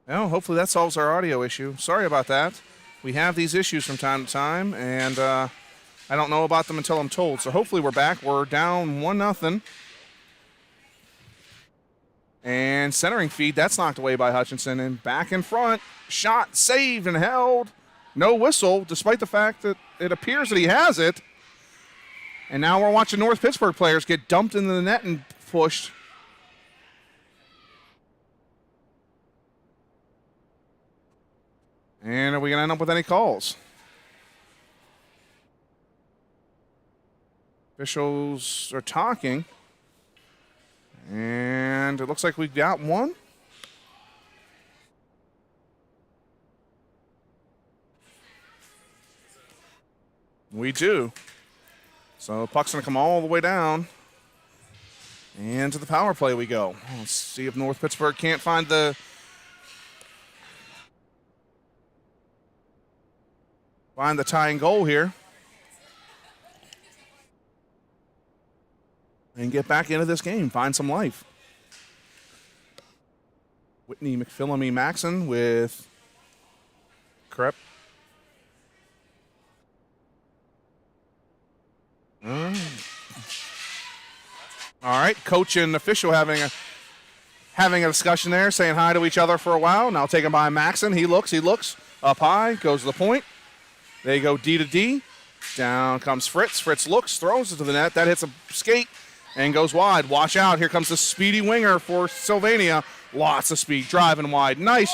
Well, hopefully that solves our audio issue. Sorry about that. We have these issues from time to time, and I don't know about them until I'm told. So hopefully we're back. We're down 1-0. And centering feed, that's knocked away by Hutchinson. And back in front, shot saved and held. No whistle, despite the fact that it appears that he has it. And now we're watching North Pittsburgh players get dumped into the net and pushed. And are we going to end up with any calls? Officials are talking. And it looks like we've got one. We do. So puck's going to come all the way down. And to the power play we go. Let's see if North Pittsburgh can't find the tying goal here. And get back into this game, find some life. Whitney McPhillamy Maxon with Crep. All right, coach and official having a discussion there, saying hi to each other for a while. Now taken by Maxon. He looks up high, goes to the point. They go D to D. Down comes Fritz. Fritz looks, throws it to the net. That hits a skate and goes wide. Watch out. Here comes the speedy winger for Sylvania. Lots of speed, driving wide. Nice.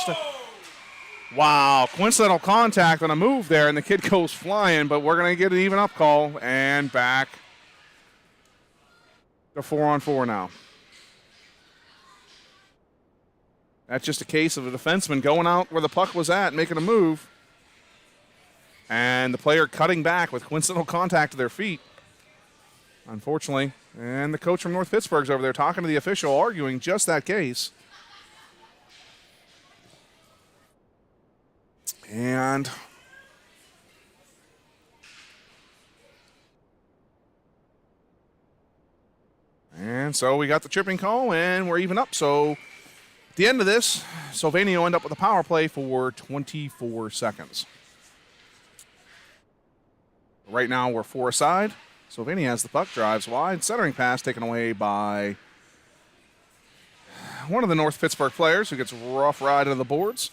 Wow, coincidental contact on a move there, and the kid goes flying, but we're going to get an even up call, and back to 4-on-4 now. That's just a case of a defenseman going out where the puck was at, making a move, and the player cutting back with coincidental contact to their feet, unfortunately. And the coach from North Pittsburgh's over there talking to the official, arguing just that case. And so we got the tripping call, and we're even up. So at the end of this, Sylvania will end up with a power play for 24 seconds. Right now we're 4 aside. Sylvania has the puck, drives wide, centering pass taken away by one of the North Pittsburgh players who gets a rough ride on the boards.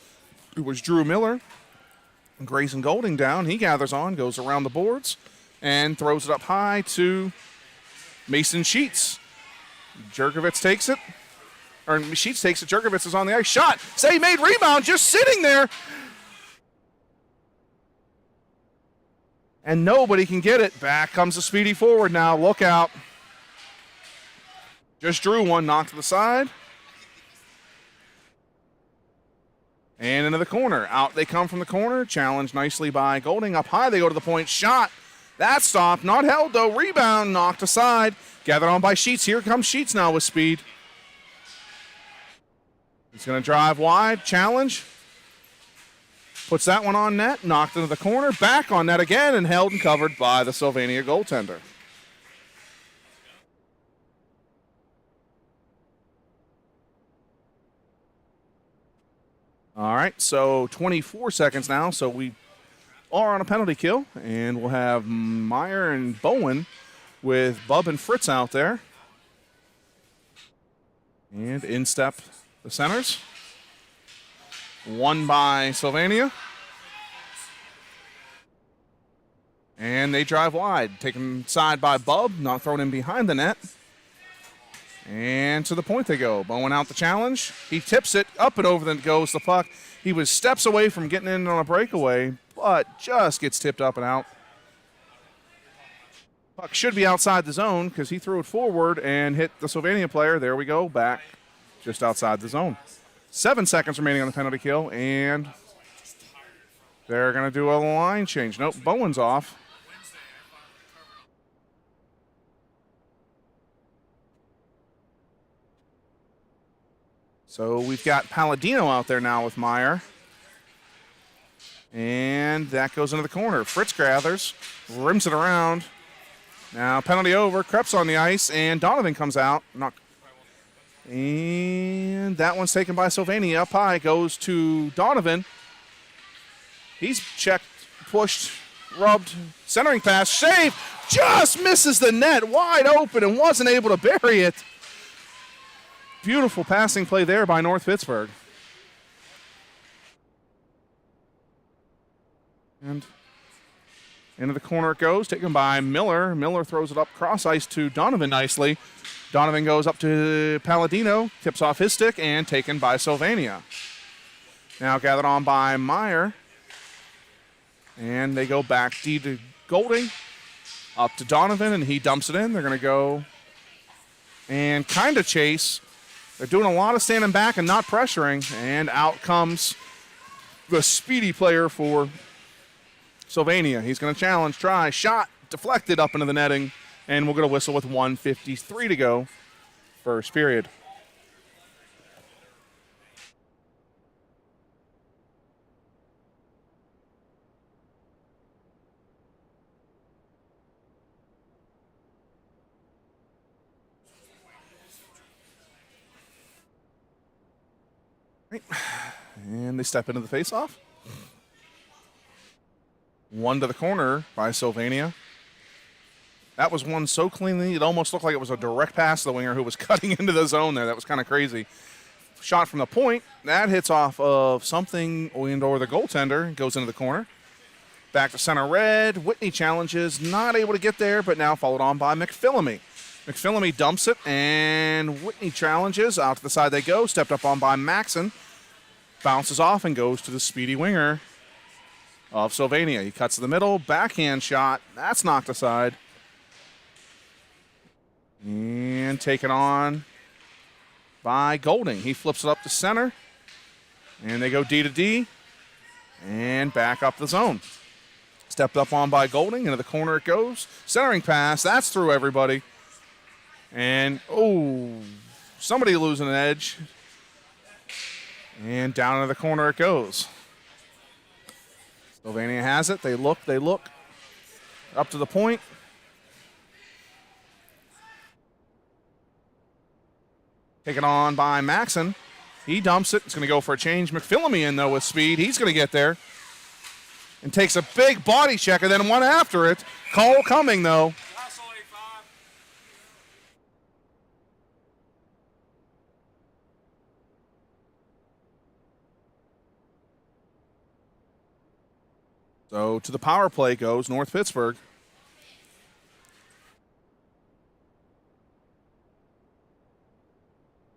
It was Drew Miller. Grayson Golding down. He gathers on, goes around the boards, and throws it up high to Mason Sheets. Jerkovitz takes it. Or Sheets takes it. Jerkovitz is on the ice. Shot. Save made. Rebound. Just sitting there. And nobody can get it. Back comes the speedy forward now. Look out. Just drew one. Knocked to the side. And into the corner. Out they come from the corner. Challenged nicely by Golding. Up high they go to the point. Shot. That stopped. Not held though. Rebound. Knocked aside. Gathered on by Sheets. Here comes Sheets now with speed. He's going to drive wide. Challenge. Puts that one on net. Knocked into the corner. Back on net again and held and covered by the Sylvania goaltender. All right, so 24 seconds now. So we are on a penalty kill, and we'll have Meyer and Bowen with Bub and Fritz out there. And in step the centers. One by Sylvania. And they drive wide. Taken side by Bub, not thrown in behind the net. And to the point they go. Bowen out the challenge. He tips it. Up and over then goes the puck. He was steps away from getting in on a breakaway, but just gets tipped up and out. Puck should be outside the zone because he threw it forward and hit the Sylvania player. There we go. Back just outside the zone. 7 seconds remaining on the penalty kill, and they're going to do a line change. Nope, Bowen's off. So we've got Palladino out there now with Meyer. And that goes into the corner. Fritz gathers, rims it around. Now penalty over, Krebs on the ice, and Donovan comes out. And that one's taken by Sylvania. Up high goes to Donovan. He's checked, pushed, rubbed, centering pass, save, just misses the net, wide open, and wasn't able to bury it. Beautiful passing play there by North Pittsburgh. And into the corner it goes, taken by Miller. Miller throws it up cross ice to Donovan nicely. Donovan goes up to Palladino, tips off his stick, and taken by Sylvania. Now gathered on by Meyer. And they go back D to Golding, up to Donovan, and he dumps it in. They're going to go and kind of chase. They're doing a lot of standing back and not pressuring, and out comes the speedy player for Sylvania. He's going to challenge, try, shot, deflected up into the netting, and we'll get a whistle with 1:53 to go, first period. And they step into the faceoff. One to the corner by Sylvania. That was one so cleanly, it almost looked like it was a direct pass to the winger who was cutting into the zone there. That was kind of crazy. Shot from the point. That hits off of something or the goaltender. Goes into the corner. Back to center red. Whitney challenges. Not able to get there, but now followed on by McPhillamy. McPhillamy dumps it, and Whitney challenges. Out to the side they go. Stepped up on by Maxon. Bounces off and goes to the speedy winger of Sylvania. He cuts to the middle. Backhand shot. That's knocked aside. And taken on by Golding. He flips it up to center. And they go D to D. And back up the zone. Stepped up on by Golding. Into the corner it goes. Centering pass. That's through everybody. And, somebody losing an edge. And down into the corner it goes. Sylvania has it. They look. Up to the point. Taken on by Maxon. He dumps it. It's going to go for a change. McPhillamy in, though, with speed. He's going to get there. And takes a big body check and then one after it. Cole coming, though. So to the power play goes North Pittsburgh.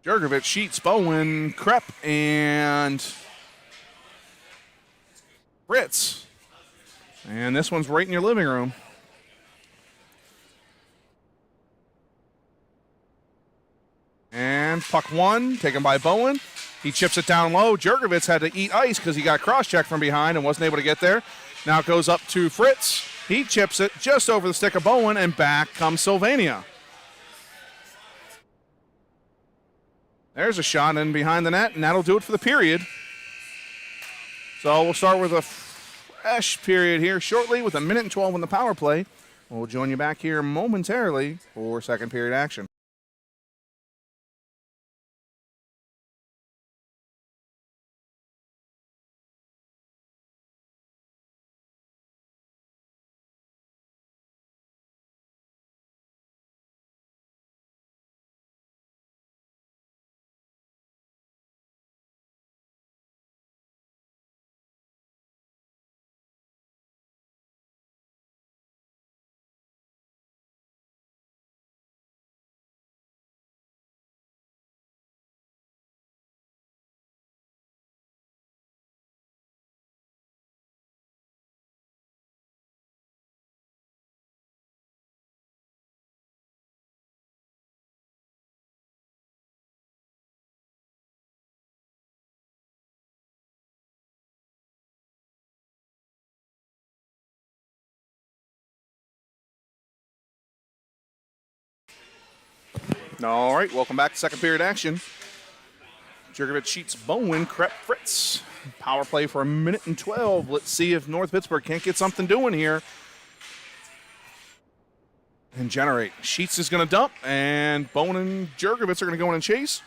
Jurgovich, Sheets, Bowen, Krepp, and Fritz. And this one's right in your living room. And puck one, taken by Bowen. He chips it down low. Jurgovich had to eat ice because he got cross-checked from behind and wasn't able to get there. Now it goes up to Fritz. He chips it just over the stick of Bowen, and back comes Sylvania. There's a shot in behind the net, and that'll do it for the period. So we'll start with a fresh period here shortly with 1:12 in the power play. We'll join you back here momentarily for second period action. All right, welcome back to second period action. Jurgovich, Sheets, Bowen, Krepp, Fritz. Power play for 1:12. Let's see if North Pittsburgh can't get something doing here and generate. Sheets is going to dump, and Bowen and Jurgovich are going to go in and chase.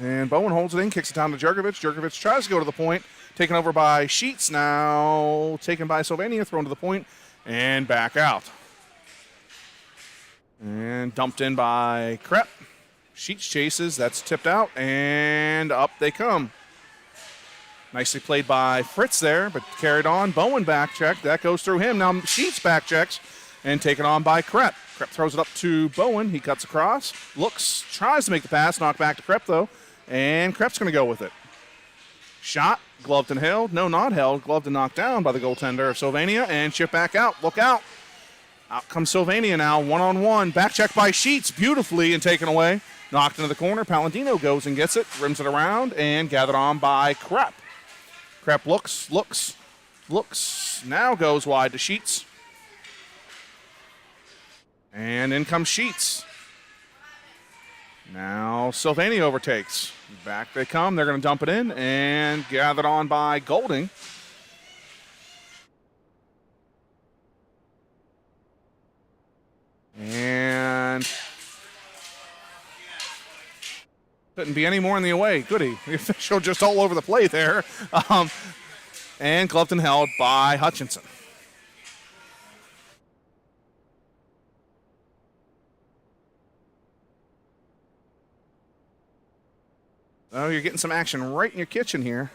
And Bowen holds it in, kicks it down to Jurkovic. Jurkovic tries to go to the point, taken over by Sheets. Now taken by Sylvania, thrown to the point, and back out. And dumped in by Krepp. Sheets chases, that's tipped out, and up they come. Nicely played by Fritz there, but carried on. Bowen back check, that goes through him. Now Sheets back checks, and taken on by Krepp. Krepp throws it up to Bowen, he cuts across, looks, tries to make the pass, knocked back to Krepp though, and Krepp's going to go with it. Shot, gloved and held, no, not held, gloved and knocked down by the goaltender of Sylvania, and chip back out, look out. Out comes Sylvania now, one-on-one, back check by Sheets, beautifully and taken away. Knocked into the corner, Palladino goes and gets it, rims it around, and gathered on by Krepp. Krepp looks, now goes wide to Sheets. And in comes Sheets. Now Sylvania overtakes. Back they come, they're going to dump it in, and gathered on by Golding. And couldn't be any more in the away, could he? The official just all over the play there. And gloved and held by Hutchinson. Oh, you're getting some action right in your kitchen here.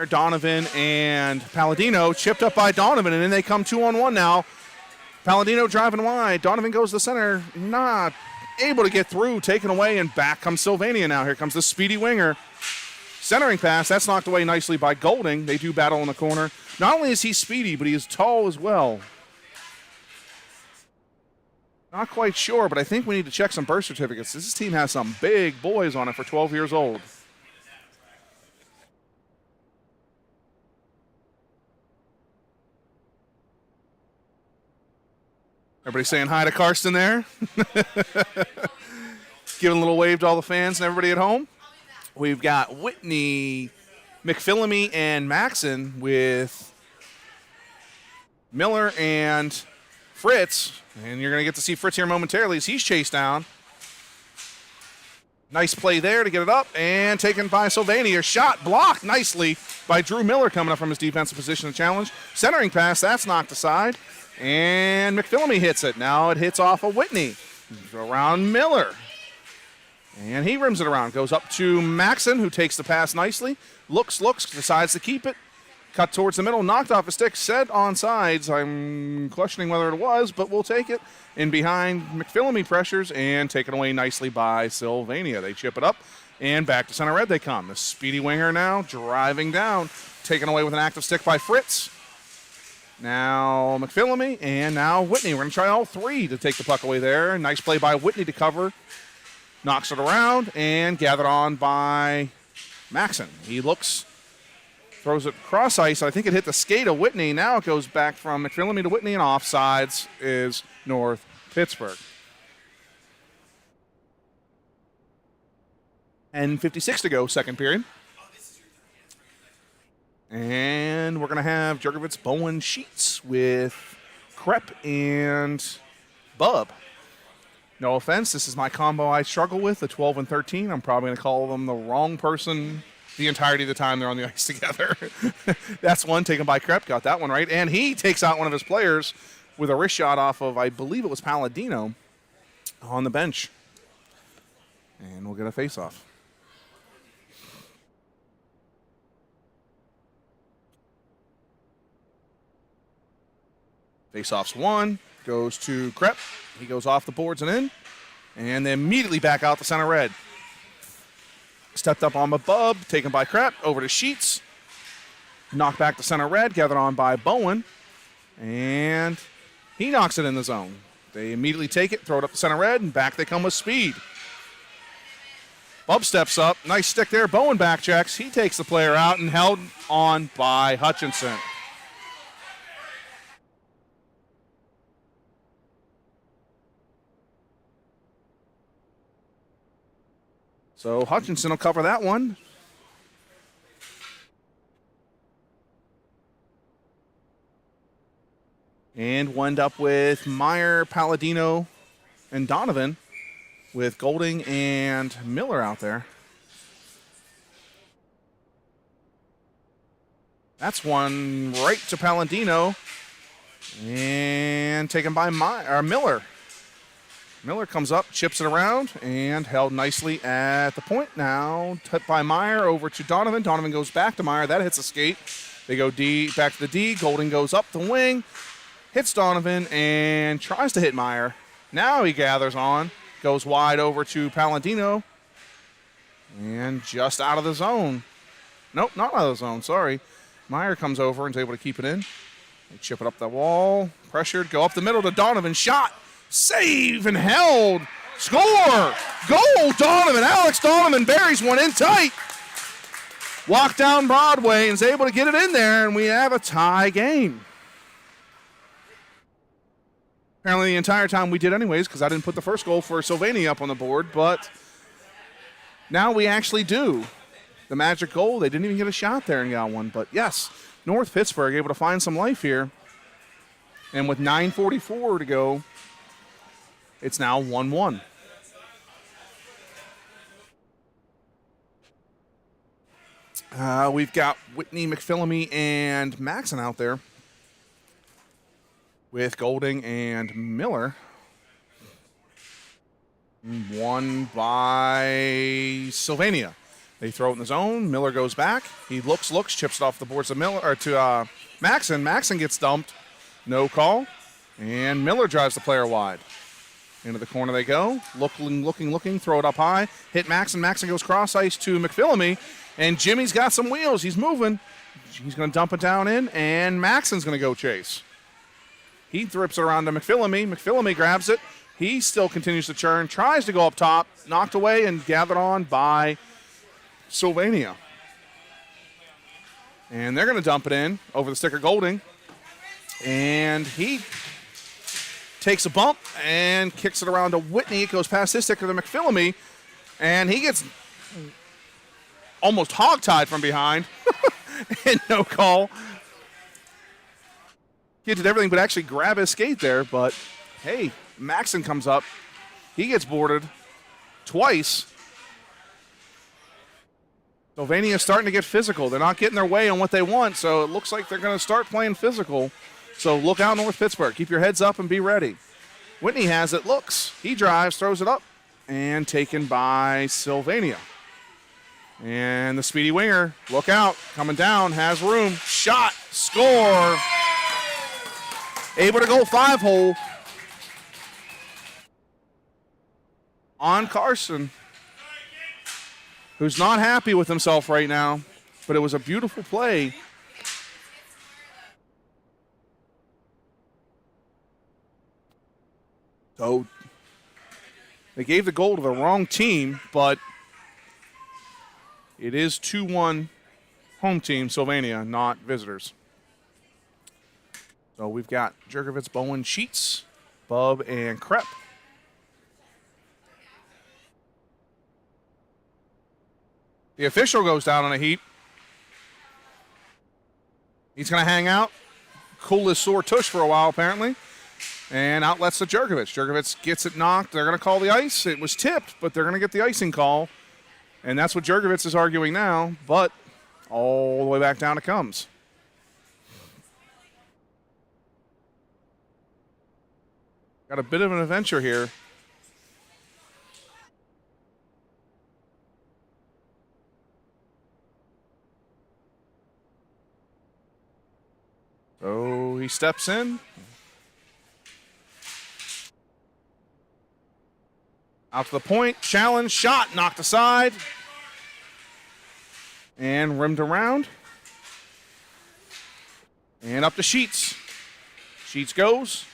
Donovan and Palladino chipped up by Donovan, and then they come 2-on-1 now. Palladino driving wide. Donovan goes to the center, not able to get through, taken away, and back comes Sylvania now. Here comes the speedy winger. Centering pass, that's knocked away nicely by Golding. They do battle in the corner. Not only is he speedy, but he is tall as well. Not quite sure, but I think we need to check some birth certificates. This team has some big boys on it for 12 years old. Everybody saying hi to Karsten there. Giving a little wave to all the fans and everybody at home. We've got Whitney, McPhillamy, and Maxon with Miller and Fritz. And you're going to get to see Fritz here momentarily as he's chased down. Nice play there to get it up, and taken by Sylvania. Shot blocked nicely by Drew Miller coming up from his defensive position to challenge. Centering pass, that's knocked aside. And McPhillamy hits it. Now it hits off of Whitney. Around Miller. And he rims it around. Goes up to Maxon, who takes the pass nicely. Looks, decides to keep it. Cut towards the middle, knocked off a stick, said onside. I'm questioning whether it was, but we'll take it. In behind, McPhillamy pressures, and taken away nicely by Sylvania. They chip it up, and back to center red they come. The speedy winger now driving down. Taken away with an active stick by Fritz. Now McPhillamy, and now Whitney. We're going to try all three to take the puck away there. Nice play by Whitney to cover. Knocks it around, and gathered on by Maxon. He looks, throws it cross ice. I think it hit the skate of Whitney. Now it goes back from McPhillamy to Whitney, and offsides is North Pittsburgh. And 56 to go, second period. And we're going to have Jurkovic, Bowen, Sheets with Krepp and Bub. No offense, this is my combo I struggle with, the 12 and 13. I'm probably going to call them the wrong person the entirety of the time they're on the ice together. That's one taken by Krepp, got that one right. And he takes out one of his players with a wrist shot off of, I believe it was Palladino, on the bench. And we'll get a face-off. Face-off's one, goes to Krepp. He goes off the boards and in, and then immediately back out the center red. Stepped up on the Bub, taken by Krepp, over to Sheets. Knocked back to center red, gathered on by Bowen, and he knocks it in the zone. They immediately take it, throw it up the center red, and back they come with speed. Bub steps up, nice stick there. Bowen back checks, he takes the player out and held on by Hutchinson. So Hutchinson will cover that one. And wind up with Meyer, Palladino, and Donovan, with Golding and Miller out there. That's one right to Palladino. And taken by Miller. Miller comes up, chips it around, and held nicely at the point. Now tipped by Meyer over to Donovan. Donovan goes back to Meyer. That hits a skate. They go D, back to the D. Golding goes up the wing, hits Donovan, and tries to hit Meyer. Now he gathers on, goes wide over to Palladino, and just out of the zone. Nope, not out of the zone, sorry. Meyer comes over and is able to keep it in. They chip it up the wall, pressured, go up the middle to Donovan, shot, save, and held. Score! Goal, Donovan. Alex Donovan buries one in tight. Walk down Broadway and is able to get it in there, and we have a tie game. Apparently the entire time we did anyways, because I didn't put the first goal for Sylvania up on the board, but now we actually do. The magic goal, they didn't even get a shot there and got one, but yes, North Pittsburgh able to find some life here. And with 9:44 to go, it's now 1-1. We've got Whitney, McPhillamy, and Maxon out there with Golding and Miller. Won by Sylvania. They throw it in the zone. Miller goes back. He looks, chips it off the boards to Miller or to Maxon. Maxon gets dumped. No call. And Miller drives the player wide. Into the corner they go. Looking. Throw it up high. Hit Maxon. Maxon goes cross ice to McPhillamy. And Jimmy's got some wheels. He's moving. He's going to dump it down in. And Maxon's going to go chase. He thrips it around to McPhillamy. McPhillamy grabs it. He still continues to churn. Tries to go up top. Knocked away and gathered on by Sylvania. And they're going to dump it in over the stick of Golding. And he takes a bump and kicks it around to Whitney. It goes past his sticker to McPhillamy. And he gets almost hogtied from behind. And no call. He did everything but actually grab his skate there. But, hey, Maxon comes up. He gets boarded twice. Sylvania is starting to get physical. They're not getting their way on what they want, so it looks like they're going to start playing physical. So look out, North Pittsburgh. Keep your heads up and be ready. Whitney has it, looks. He drives, throws it up, and taken by Sylvania. And the speedy winger, look out, coming down, has room, shot, score. Able to go 5-hole on Carson, who's not happy with himself right now, but it was a beautiful play. So they gave the goal to the wrong team, but it is 2-1 home team, Sylvania, not visitors. So we've got Jurgovitz, Bowen, Sheets, Bub, and Krepp. The official goes down on a heap. He's going to hang out, cool his sore tush for a while, apparently. And outlets to Jurgovitz. Jurgovitz gets it knocked. They're going to call the ice. It was tipped, but they're going to get the icing call. And that's what Jurgovitz is arguing now, but all the way back down it comes. Got a bit of an adventure here. So he steps in. Out to the point, challenge, shot, knocked aside. And rimmed around. And up to Sheets. Sheets goes.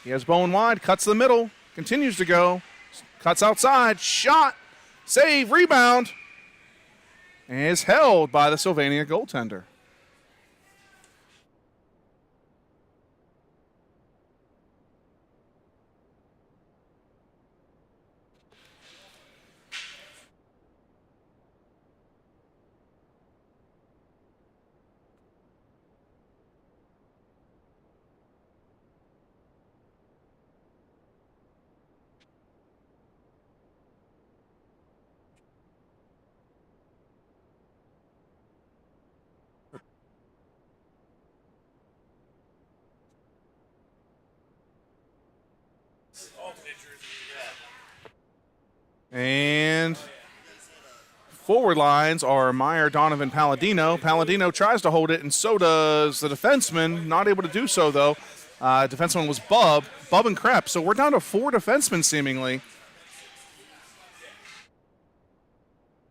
He has Bowen wide, cuts the middle, continues to go. Cuts outside, shot, save, rebound. And is held by the Sylvania goaltender. And forward lines are Meyer, Donovan, Palladino. Palladino tries to hold it, and so does the defenseman. Not able to do so, though. Defenseman was Bub and Krepp. So we're down to 4 defensemen, seemingly.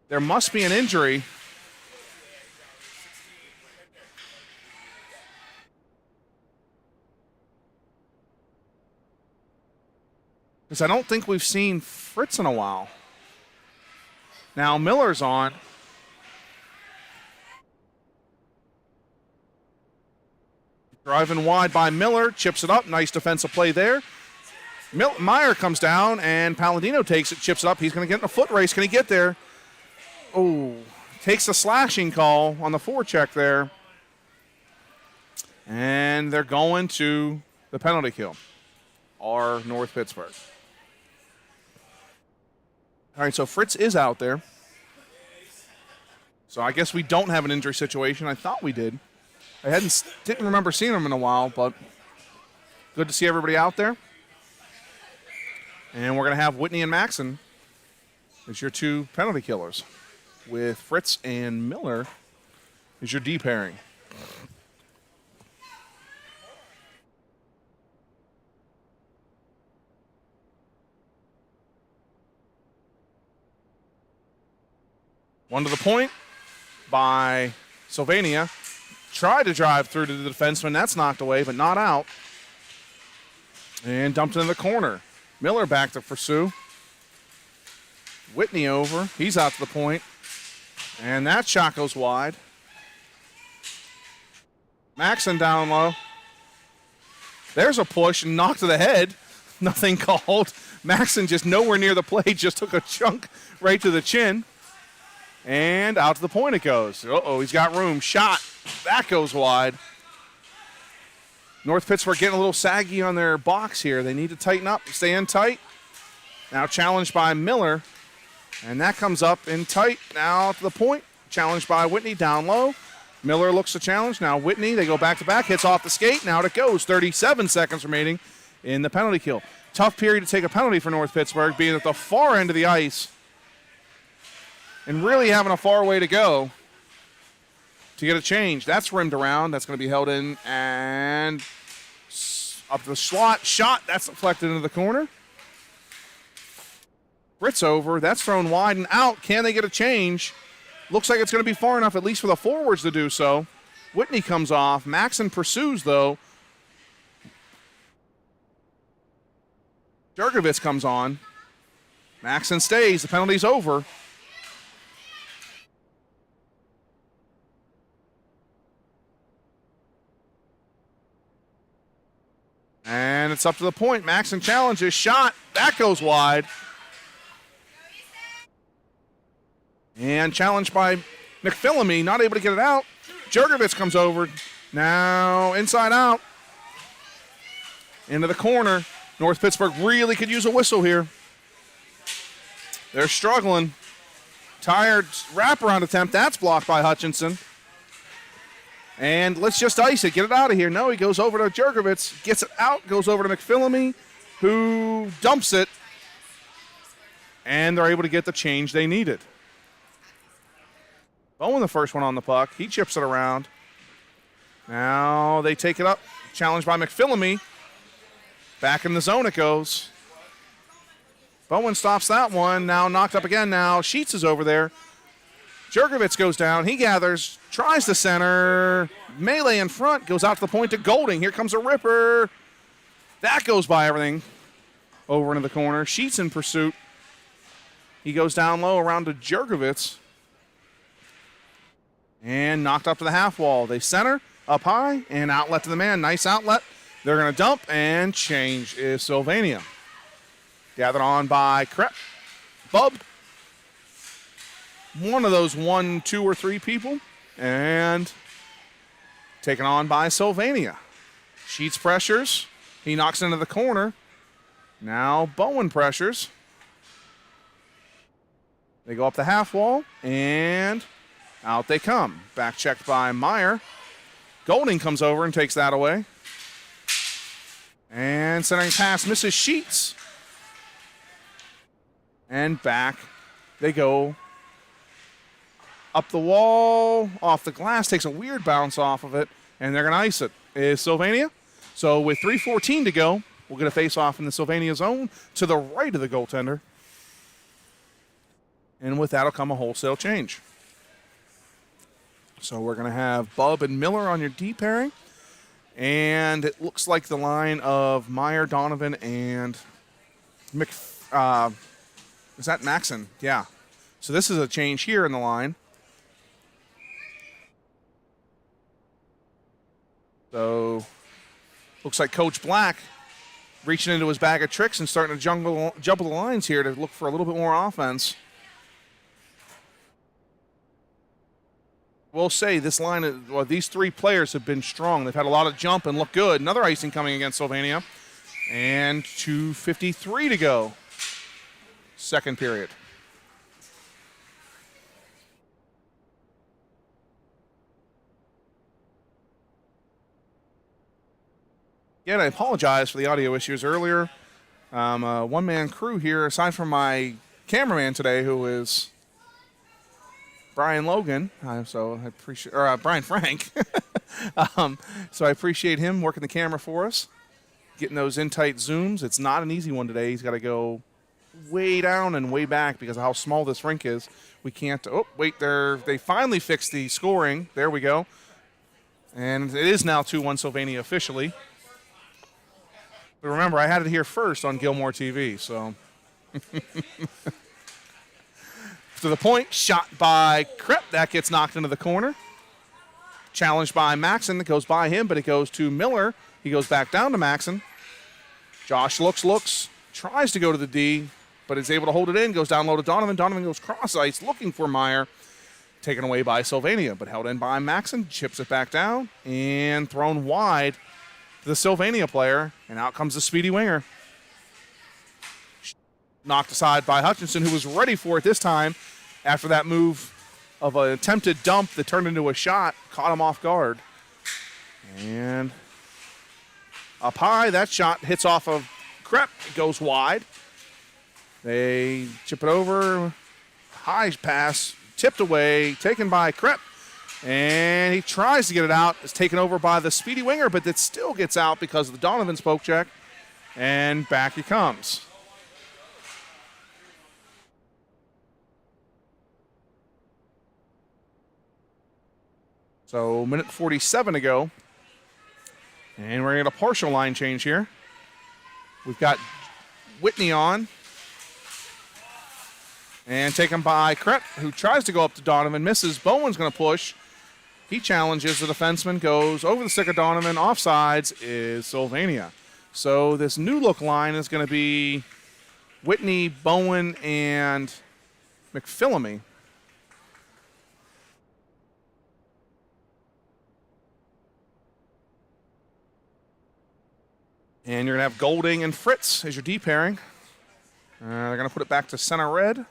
There must be an injury. Because I don't think we've seen Fritz in a while. Now Miller's on. Driving wide by Miller, chips it up. Nice defensive play there. Meyer comes down, and Palladino takes it, chips it up. He's going to get in a foot race. Can he get there? Oh, takes a slashing call on the forecheck there. And they're going to the penalty kill. Or North Pittsburgh. All right, so Fritz is out there. So I guess we don't have an injury situation. I thought we did. I didn't remember seeing him in a while, but good to see everybody out there. And we're going to have Whitney and Maxon as your 2 penalty killers, with Fritz and Miller as your D pairing. One to the point by Sylvania. Tried to drive through to the defenseman. That's knocked away, but not out. And dumped in the corner. Miller back to pursue. Whitney over. He's out to the point. And that shot goes wide. Maxon down low. There's a push and knock to the head. Nothing called. Maxon just nowhere near the plate. Just took a chunk right to the chin. And out to the point it goes. Uh-oh, he's got room. Shot. That goes wide. North Pittsburgh getting a little saggy on their box here. They need to tighten up, stay in tight. Now challenged by Miller. And that comes up in tight. Now to the point. Challenged by Whitney down low. Miller looks to challenge. Now Whitney, they go back to back. Hits off the skate. Now it goes. 37 seconds remaining in the penalty kill. Tough period to take a penalty for North Pittsburgh, being at the far end of the ice. And really having a far way to go to get a change. That's rimmed around. That's going to be held in and up to the slot. Shot. That's deflected into the corner. Fritz over. That's thrown wide and out. Can they get a change? Looks like it's going to be far enough, at least for the forwards, to do so. Whitney comes off. Maxon pursues, though. Jurgovitz comes on. Maxon stays. The penalty's over. And it's up to the point. Maxon challenges. Shot. That goes wide. And challenged by McPhillamy. Not able to get it out. Jurgovitz comes over. Now inside out. Into the corner. North Pittsburgh really could use a whistle here. They're struggling. Tired wraparound attempt. That's blocked by Hutchinson. And let's just ice it. Get it out of here. No, he goes over to Jurgovitz. Gets it out. Goes over to McPhillamy, who dumps it. And they're able to get the change they needed. Bowen, the first one on the puck. He chips it around. Now they take it up. Challenged by McPhillamy. Back in the zone it goes. Bowen stops that one. Now knocked up again. Now Sheets is over there. Jurgovitz goes down. He gathers. Tries to center. Melee in front. Goes out to the point to Golding. Here comes a ripper. That goes by everything. Over into the corner. Sheets in pursuit. He goes down low around to Jurgovitz. And knocked up to the half wall. They center. Up high. And outlet to the man. Nice outlet. They're going to dump. And change is Sylvania. Gathered on by Krepp. Bub. One of those 1, 2, or 3 people. And taken on by Sylvania. Sheets pressures. He knocks into the corner. Now Bowen pressures. They go up the half wall. And out they come. Back checked by Meyer. Golding comes over and takes that away. And centering pass misses Sheets. And back they go. Up the wall, off the glass, takes a weird bounce off of it, and they're going to ice it. Is Sylvania. So with 3:14 to go, we'll get a face-off in the Sylvania zone to the right of the goaltender. And with that will come a wholesale change. So we're going to have Bub and Miller on your D pairing. And it looks like the line of Meyer, Donovan, and is that Maxon? Yeah. So this is a change here in the line. So looks like Coach Black reaching into his bag of tricks and starting to jumble the lines here to look for a little bit more offense. We'll say this line, these three players have been strong. They've had a lot of jump and look good. Another icing coming against Sylvania. And 2:53 to go. Second period. Again, I apologize for the audio issues earlier. One-man crew here, aside from my cameraman today, who is Brian Logan. So I appreciate, or Brian Frank. So I appreciate him working the camera for us, getting those in-tight zooms. It's not an easy one today. He's got to go way down and way back because of how small this rink is. We can't. Oh, wait! They finally fixed the scoring. There we go. And it is now 2-1 Sylvania officially. But remember, I had it here first on Gilmore TV, so. To the point, shot by Krepp. That gets knocked into the corner. Challenged by Maxon. That goes by him, but it goes to Miller. He goes back down to Maxon. Josh looks, tries to go to the D, but is able to hold it in, goes down low to Donovan. Donovan goes cross ice, looking for Meyer. Taken away by Sylvania, but held in by Maxon. Chips it back down, and thrown wide to the Sylvania player, and out comes the speedy winger. Knocked aside by Hutchinson, who was ready for it this time after that move of an attempted dump that turned into a shot, caught him off guard. And up high, that shot hits off of Krepp. It goes wide. They chip it over. High pass, tipped away, taken by Krepp. And he tries to get it out. It's taken over by the speedy winger, but it still gets out because of the Donovan's poke check. And back he comes. So minute 47 to go. And we're going to get a partial line change here. We've got Whitney on. And taken by Krepp, who tries to go up to Donovan, misses. Bowen's going to push. He challenges the defenseman, goes over the stick of Donovan. Offsides is Sylvania. So this new look line is going to be Whitney, Bowen, and McPhillamy. And you're going to have Golding and Fritz as your D pairing. They're going to put it back to center red.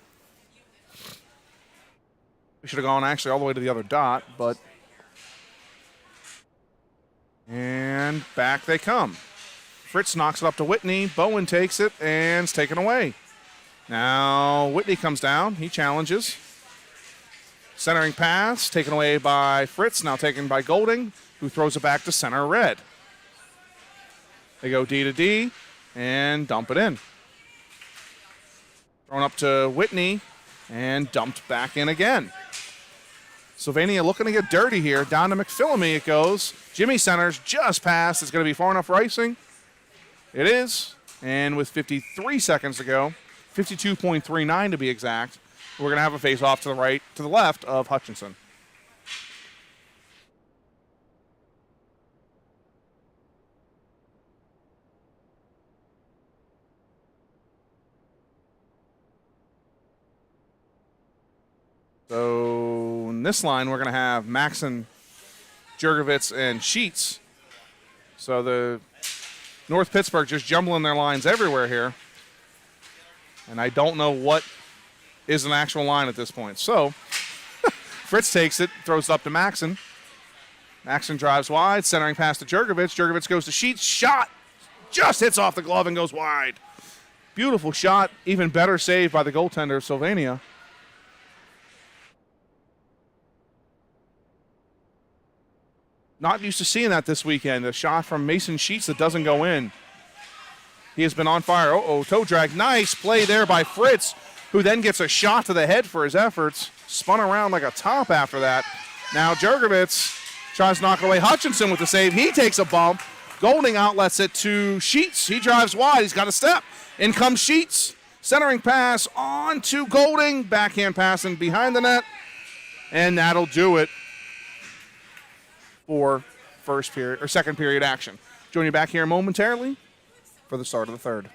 We should have gone actually all the way to the other dot, but. And back they come. Fritz knocks it up to Whitney. Bowen takes it and it's taken away. Now Whitney comes down. He challenges. Centering pass taken away by Fritz. Now taken by Golding, who throws it back to center red. They go D to D and dump it in. Thrown up to Whitney and dumped back in again. Sylvania looking to get dirty here. Down to McPhillamy it goes. Jimmy centers just past. It's going to be far enough for icing. It is. And with 53 seconds to go, 52.39 to be exact, we're going to have a face-off to the left of Hutchinson. So in this line, we're going to have Maxon, Jurgovitz, and Sheets. So the North Pittsburgh just jumbling their lines everywhere here. And I don't know what is an actual line at this point. So Fritz takes it, throws it up to Maxon. Maxon drives wide, centering pass to Jurgovitz. Jurgovitz goes to Sheets. Shot! Just hits off the glove and goes wide. Beautiful shot, even better save by the goaltender, Sylvania. Not used to seeing that this weekend. A shot from Mason Sheets that doesn't go in. He has been on fire. Toe drag. Nice play there by Fritz, who then gets a shot to the head for his efforts. Spun around like a top after that. Now Jurgovitz tries to knock it away. Hutchinson with the save. He takes a bump. Golding outlets it to Sheets. He drives wide. He's got a step. In comes Sheets. Centering pass on to Golding. Backhand passing behind the net. And that'll do it for second period action. Join you back here momentarily for the start of the third.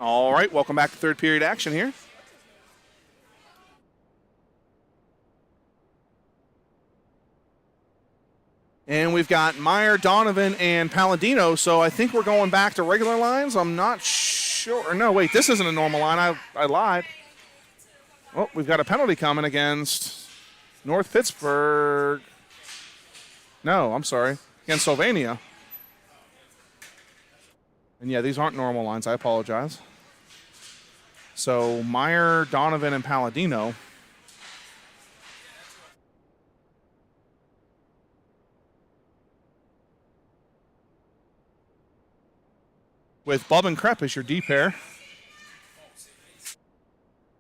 All right, welcome back to third period action here. And we've got Meyer, Donovan, and Palladino, so I think we're going back to regular lines. I'm not sure. No, wait, this isn't a normal line. I lied. Oh, we've got a penalty coming against North Pittsburgh. No, I'm sorry, against Sylvania. And yeah, these aren't normal lines. I apologize. So Meyer, Donovan, and Palladino. With Bub and Krepp as your D pair.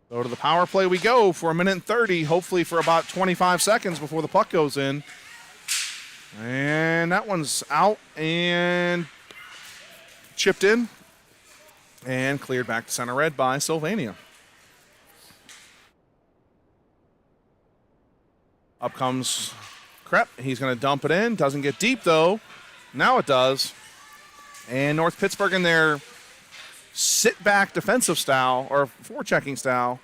So to the power play we go for 1:30, hopefully for about 25 seconds before the puck goes in. And that one's out and chipped in and cleared back to center red by Sylvania. Up comes Krepp. He's going to dump it in. Doesn't get deep, though. Now it does. And North Pittsburgh in their sit-back defensive style, or forechecking style.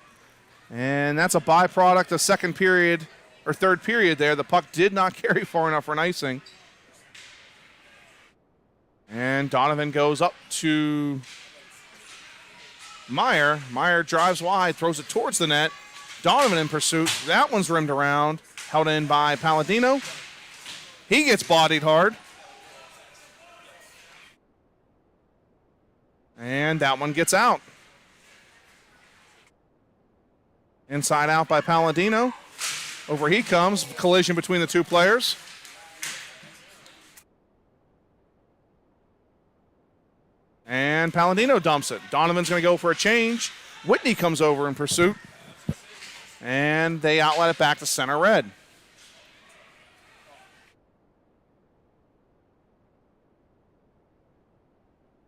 And that's a byproduct of second period, or third period there. The puck did not carry far enough for an icing. And Donovan goes up to Meyer. Meyer drives wide, throws it towards the net. Donovan in pursuit. That one's rimmed around, held in by Palladino. He gets bodied hard. And that one gets out. Inside out by Palladino. Over he comes. Collision between the two players. And Palladino dumps it. Donovan's going to go for a change. Whitney comes over in pursuit. And they outlet it back to center red.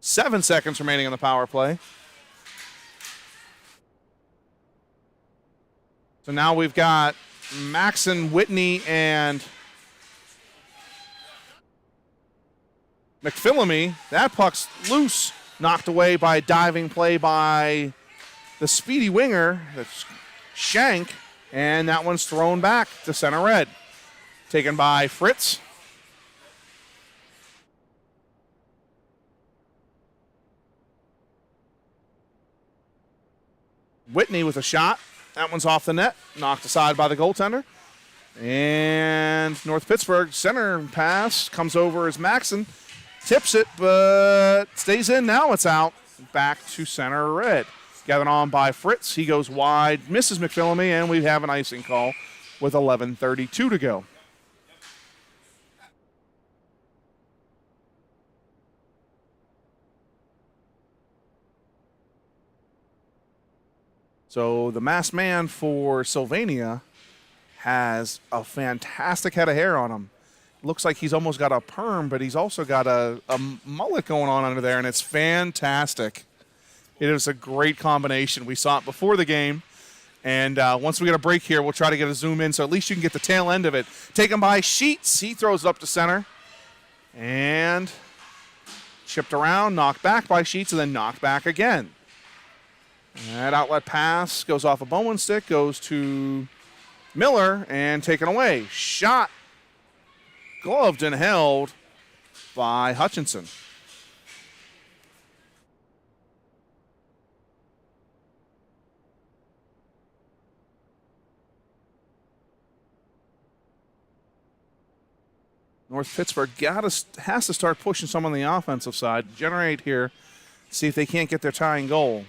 Seven seconds remaining on the power play. So now we've got Maxon, Whitney, and McPhillamy. That puck's loose. Knocked away by a diving play by the speedy winger. That's Shank. And that one's thrown back to center red. Taken by Fritz. Whitney with a shot. That one's off the net. Knocked aside by the goaltender. And North Pittsburgh center pass comes over as Maxson. Tips it, but stays in. Now it's out. Back to center red. Gathered on by Fritz. He goes wide, misses McPhillamy, and we have an icing call with 11:32 to go. So the masked man for Sylvania has a fantastic head of hair on him. Looks like he's almost got a perm, but he's also got a mullet going on under there, and it's fantastic. It is a great combination. We saw it before the game, and once we get a break here, we'll try to get a zoom in so at least you can get the tail end of it. Taken by Sheets. He throws it up to center, and chipped around, knocked back by Sheets, and then knocked back again. That outlet pass goes off a Bowen stick, goes to Miller, and taken away. Shot, gloved and held by Hutchinson. North Pittsburgh has to start pushing some on the offensive side, generate here, see if they can't get their tying goal.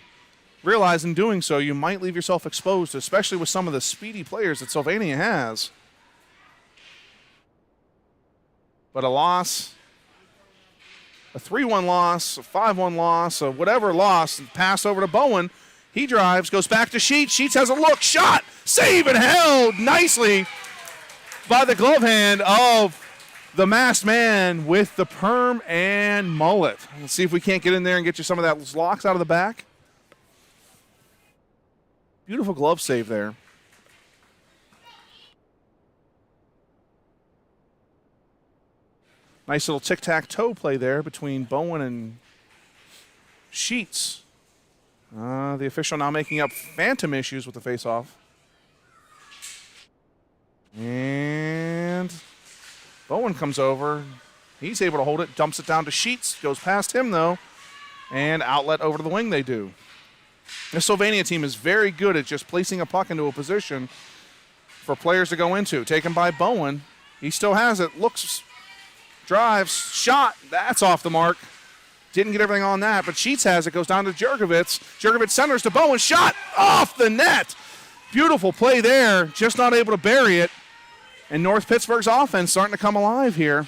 Realize in doing so, you might leave yourself exposed, especially with some of the speedy players that Sylvania has. But a loss, a 3-1 loss, a 5-1 loss, a whatever loss, and pass over to Bowen. He drives, goes back to Sheets. Sheets has a look, shot, save, and held nicely by the glove hand of the masked man with the perm and mullet. Let's see if we can't get in there and get you some of those locks out of the back. Beautiful glove save there. Nice little tic-tac-toe play there between Bowen and Sheets. The official now making up phantom issues with the face-off. And Bowen comes over. He's able to hold it, dumps it down to Sheets. Goes past him, though. And outlet over to the wing they do. The Sylvania team is very good at just placing a puck into a position for players to go into. Taken by Bowen. He still has it. Looks, drives, shot. That's off the mark. Didn't get everything on that, but Sheets has it. Goes down to Jurgovitz. Jurgovitz centers to Bowen. Shot off the net. Beautiful play there. Just not able to bury it. And North Pittsburgh's offense starting to come alive here.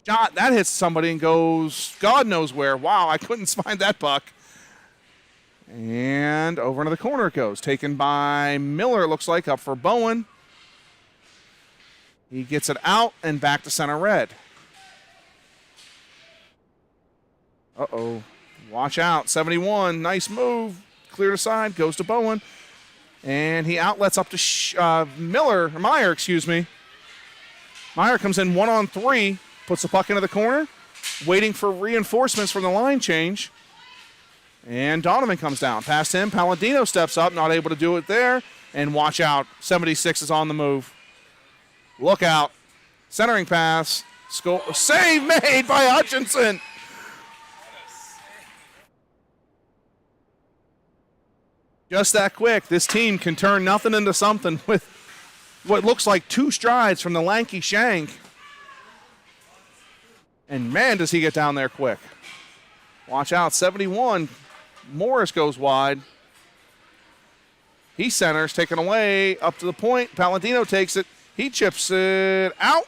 Shot, that hits somebody and goes God knows where. Wow, I couldn't find that puck. And over into the corner it goes. Taken by Miller, it looks like, up for Bowen. He gets it out and back to center red. Uh-oh. Watch out. 71. Nice move. Cleared aside. Goes to Bowen. And he outlets up to Meyer, excuse me. Meyer comes in 1-on-3. Puts the puck into the corner. Waiting for reinforcements from the line change. And Donovan comes down. Past him. Palladino steps up. Not able to do it there. And watch out. 76 is on the move. Look out. Centering pass. Score. Save made by Hutchinson. Just that quick. This team can turn nothing into something with what looks like 2 strides from the lanky Shank. And man, does he get down there quick. Watch out. 71. Morris goes wide. He centers, taken away, up to the point. Palladino takes it. He chips it out.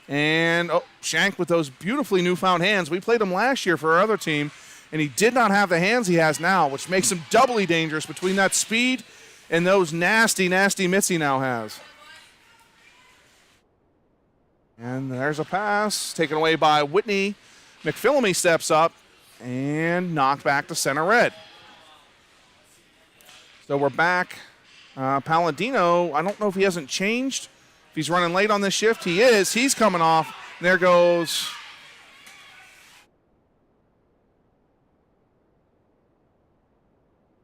And Shank with those beautifully newfound hands. We played him last year for our other team, and he did not have the hands he has now, which makes him doubly dangerous between that speed and those nasty, nasty mitts he now has. And there's a pass taken away by Whitney. McPhillamy steps up and knocked back to center red. So we're back. Palladino, I don't know if he hasn't changed. If he's running late on this shift, he is. He's coming off. There goes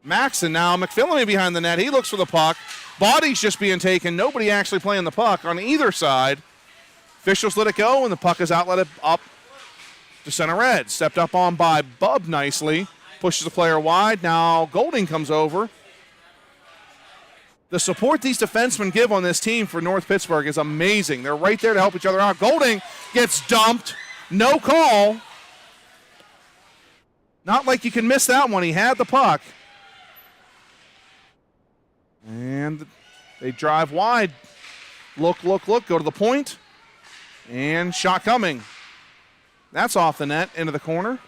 Maxson now. McPhillamy behind the net. He looks for the puck. Body's just being taken. Nobody actually playing the puck on either side. Officials let it go, and the puck is outletted up to center red. Stepped up on by Bub nicely. Pushes the player wide. Now Golding comes over. The support these defensemen give on this team for North Pittsburgh is amazing. They're right there to help each other out. Golding gets dumped. No call. Not like you can miss that one. He had the puck. And they drive wide. Look, look, look. Go to the point. And shot coming. That's off the net into the corner.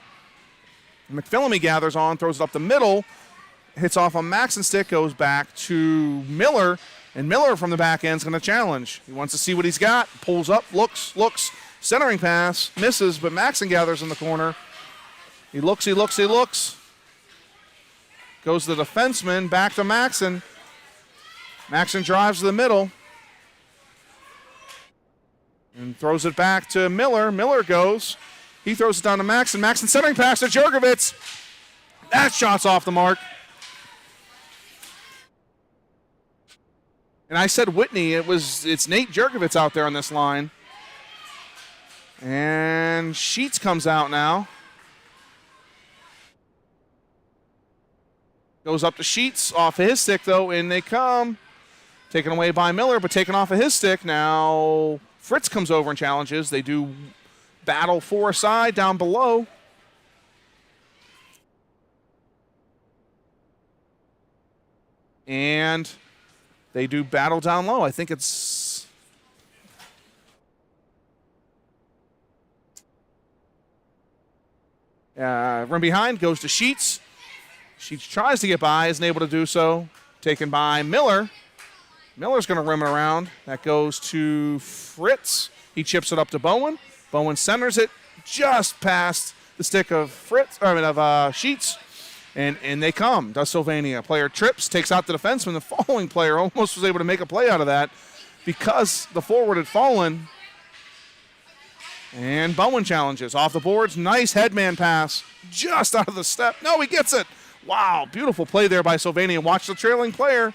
McPhillamy gathers on, throws it up the middle. Hits off a Maxson stick, goes back to Miller. And Miller from the back end is going to challenge. He wants to see what he's got. Pulls up, looks. Centering pass, misses, but Maxson gathers in the corner. He looks. Goes to the defenseman, back to Maxson. Maxson drives to the middle. And throws it back to Miller. Miller goes. He throws it down to Maxson. Maxson centering pass to Jurgovitz. That shot's off the mark. And I said Whitney. It's Nate Jurgovitz out there on this line. And Sheets comes out now. Goes up to Sheets off of his stick, though, and they come. Taken away by Miller, but taken off of his stick. Now Fritz comes over and challenges. They do battle for a side down below. And they do battle down low. I think it's run behind, goes to Sheets. Sheets tries to get by, isn't able to do so. Taken by Miller. Miller's going to rim it around. That goes to Fritz. He chips it up to Bowen. Bowen centers it just past the stick of Sheets. And they come. Does Sylvania. Player trips, takes out the defenseman. The following player almost was able to make a play out of that because the forward had fallen. And Bowen challenges. Off the boards. Nice headman pass. Just out of the step. No, he gets it. Wow, beautiful play there by Sylvania. Watch the trailing player.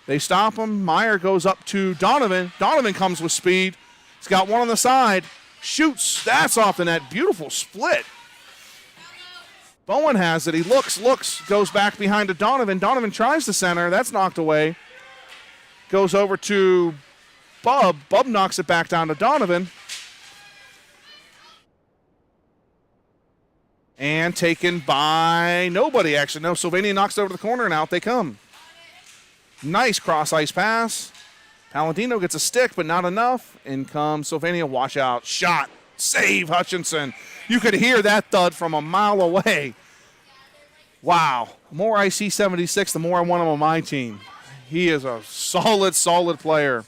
They stop him. Meyer goes up to Donovan. Donovan comes with speed. He's got one on the side. Shoots. That's off the net. Beautiful split. Bowen has it. He looks, goes back behind to Donovan. Donovan tries to center. That's knocked away. Goes over to Bub. Bub knocks it back down to Donovan. And taken by nobody, actually. No, Sylvania knocks it over to the corner, and out they come. Nice cross-ice pass. Palladino gets a stick, but not enough. In comes Sylvania. Watch out. Shot. Save Hutchinson. You could hear that thud from a mile away. Wow. The more I see 76, the more I want him on my team. He is a solid player.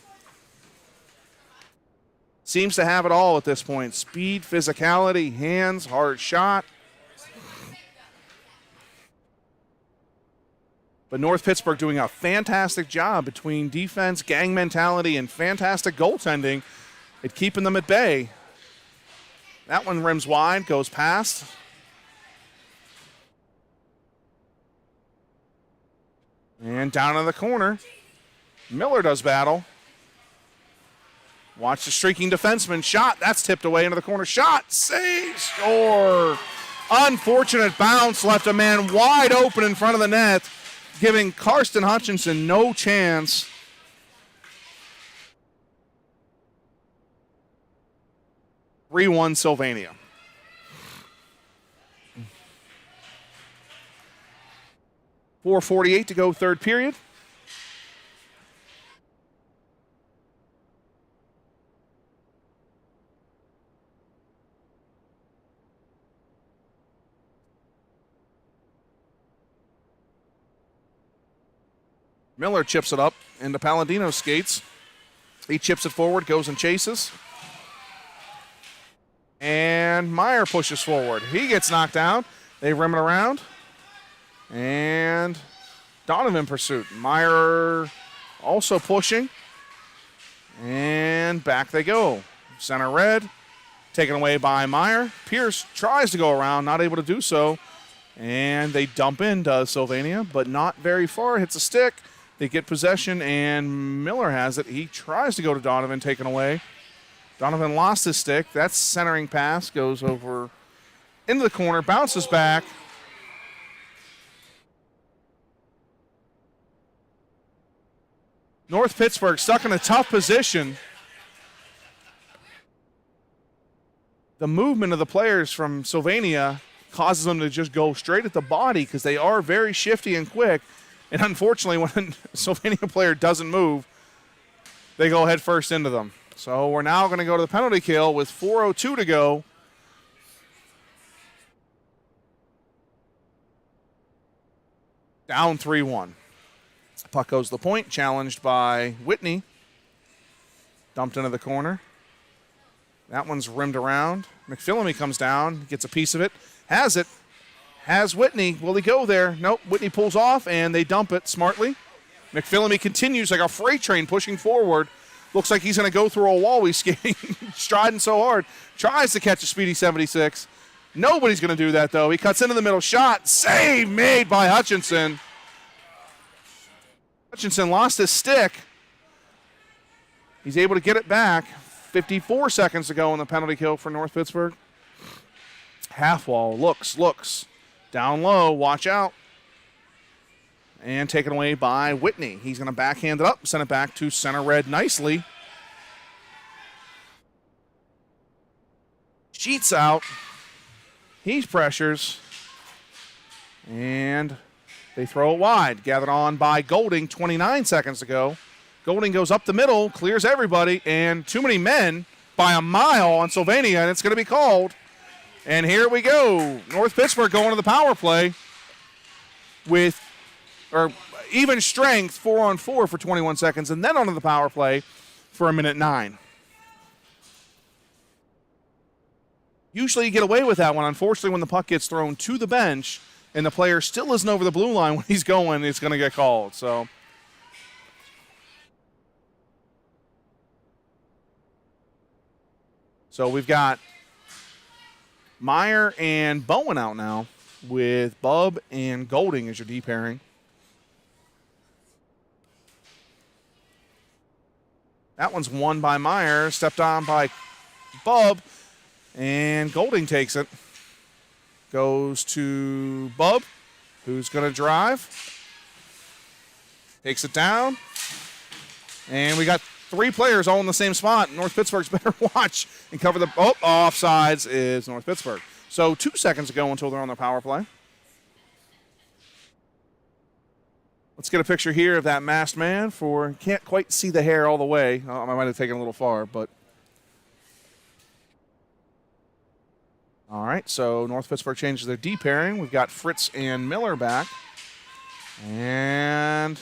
Seems to have it all at this point. Speed, physicality, hands, hard shot. But North Pittsburgh doing a fantastic job between defense, gang mentality, and fantastic goaltending at keeping them at bay. That one rims wide, goes past. And down in the corner, Miller does battle. Watch the streaking defenseman. Shot, that's tipped away into the corner. Shot, save, score. Unfortunate bounce left a man wide open in front of the net, giving Karsten Hutchinson no chance. (3-1) Sylvania. .448 to go, third period. Miller chips it up into Palladino's skates. He chips it forward, goes and chases. And Meyer pushes forward. He gets knocked down. They rim it around. And Donovan pursuit. Meyer also pushing. And back they go. Center red. Taken away by Meyer. Pierce tries to go around, not able to do so. And they dump in, does Sylvania, but not very far. Hits a stick. They get possession, and Miller has it. He tries to go to Donovan, taken away. Donovan lost his stick. That centering pass goes over into the corner, bounces back. North Pittsburgh stuck in a tough position. The movement of the players from Sylvania causes them to just go straight at the body because they are very shifty and quick. And unfortunately, when a Sylvania player doesn't move, they go head first into them. So we're now going to go to the penalty kill with 4:02 to go. Down 3-1. Puck goes to the point, challenged by Whitney. Dumped into the corner. That one's rimmed around. McPhillamy comes down, gets a piece of it, has it, has Whitney. Will he go there? Nope, Whitney pulls off, and they dump it smartly. McPhillamy continues like a freight train pushing forward. Looks like he's going to go through a wall. He's skating, striding so hard. Tries to catch a speedy 76. Nobody's going to do that, though. He cuts into the middle. Shot. Save made by Hutchinson. Hutchinson lost his stick. He's able to get it back. 54 seconds to go in the penalty kill for North Pittsburgh. Half wall. Looks. Down low. Watch out. And taken away by Whitney. He's going to backhand it up, send it back to center red nicely. Sheets out. He pressures. And they throw it wide. Gathered on by Golding, 29 seconds to go. Golding goes up the middle, clears everybody, and too many men by a mile on Sylvania, and it's going to be called. And here we go. North Pittsburgh going to the power play with even strength, 4-on-4 for 21 seconds, and then onto the power play for 1:09. Usually you get away with that one. Unfortunately, when the puck gets thrown to the bench and the player still isn't over the blue line when he's going, it's going to get called. So we've got Meyer and Bowen out now with Bub and Golding as your D pairing. That one's won by Meyer, stepped on by Bub, and Golding takes it. Goes to Bub, who's going to drive. Takes it down. And we got 3 players all in the same spot. North Pittsburgh's better watch and cover the... Oh, offsides is North Pittsburgh. So 2 seconds to go until they're on their power play. Let's get a picture here of that masked man for... Can't quite see the hair all the way. I might have taken a little far, but... All right, so North Pittsburgh changes their D pairing. We've got Fritz and Miller back. And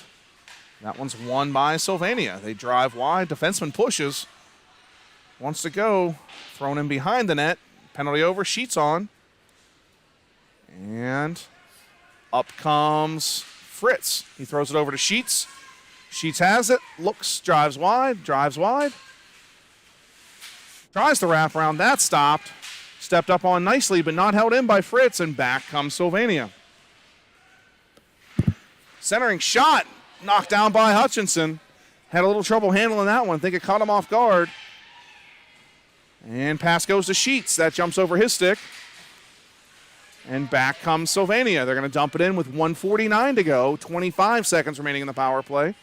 that one's won by Sylvania. They drive wide. Defenseman pushes. Wants to go. Thrown in behind the net. Penalty over. Sheets on. And up comes Fritz. He throws it over to Sheets. Sheets has it. Looks, drives wide. Tries to wrap around. That stopped. Stepped up on nicely, but not held in by Fritz, and back comes Sylvania. Centering shot, knocked down by Hutchinson. Had a little trouble handling that one. I think it caught him off guard. And pass goes to Sheets. That jumps over his stick. And back comes Sylvania. They're going to dump it in with 1:49 to go. 25 seconds remaining in the power play.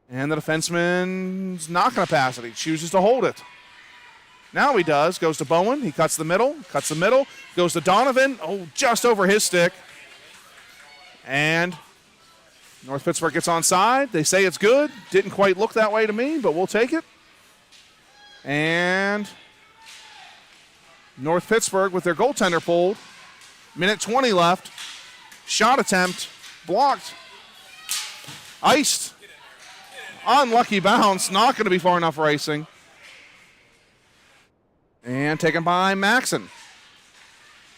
And the defenseman's not going to pass it. He chooses to hold it. Now he does. Goes to Bowen. He cuts the middle. Goes to Donovan. Oh, just over his stick. And North Pittsburgh gets onside. They say it's good. Didn't quite look that way to me, but we'll take it. And North Pittsburgh with their goaltender pulled. Minute 20 left. Shot attempt. Blocked. Iced. Unlucky bounce. Not going to be far enough for icing. And taken by Maxon.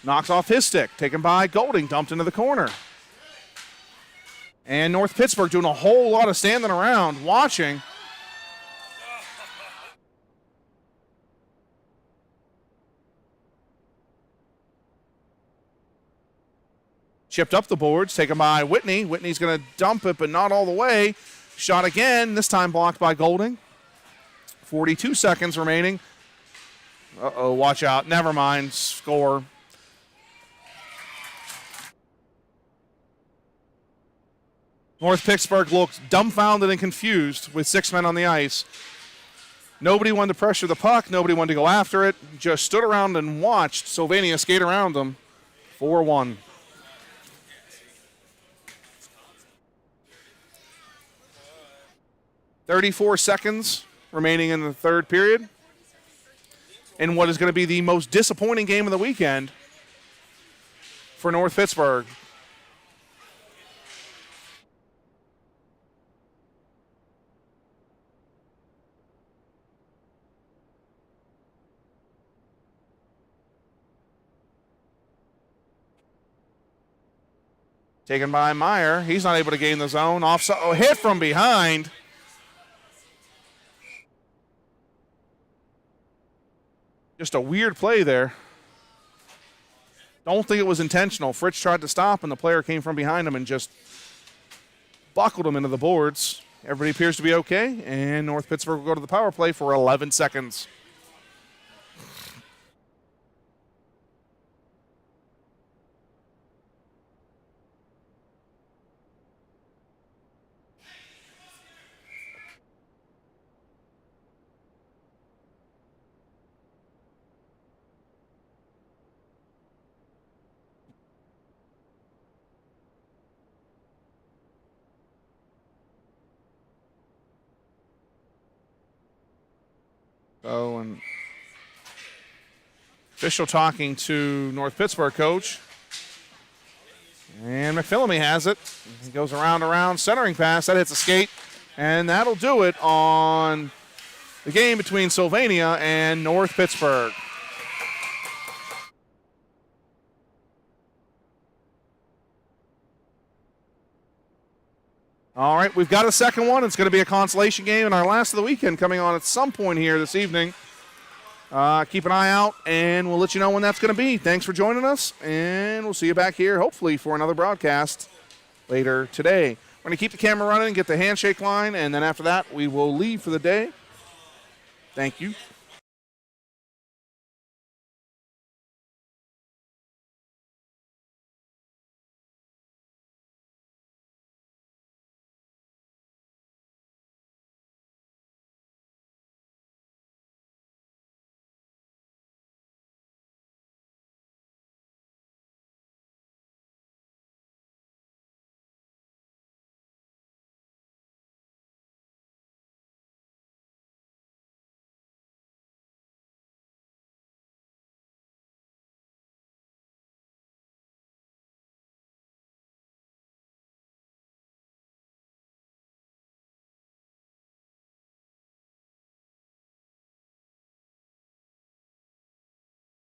Knocks off his stick. Taken by Golding. Dumped into the corner. And North Pittsburgh doing a whole lot of standing around, watching. Chipped up the boards. Taken by Whitney. Whitney's going to dump it, but not all the way. Shot again. This time blocked by Golding. 42 seconds remaining. Uh-oh, watch out. Never mind. Score. North Pittsburgh looked dumbfounded and confused with 6 men on the ice. Nobody wanted to pressure the puck. Nobody wanted to go after it. Just stood around and watched Sylvania skate around them. 4-1. .34 seconds remaining in the third period. In what is going to be the most disappointing game of the weekend for North Pittsburgh. Taken by Meyer. He's not able to gain the zone. Offside. Oh, hit from behind. Just a weird play there. Don't think it was intentional. Fritz tried to stop, and the player came from behind him and just buckled him into the boards. Everybody appears to be okay, and North Pittsburgh will go to the power play for 11 seconds. Oh, and official talking to North Pittsburgh coach. And McPhillamy has it. He goes around, centering pass. That hits a skate. And that'll do it on the game between Sylvania and North Pittsburgh. All right, we've got a second one. It's going to be a consolation game and our last of the weekend coming on at some point here this evening. Keep an eye out, and we'll let you know when that's going to be. Thanks for joining us, and we'll see you back here, hopefully, for another broadcast later today. We're going to keep the camera running, get the handshake line, and then after that, we will leave for the day. Thank you.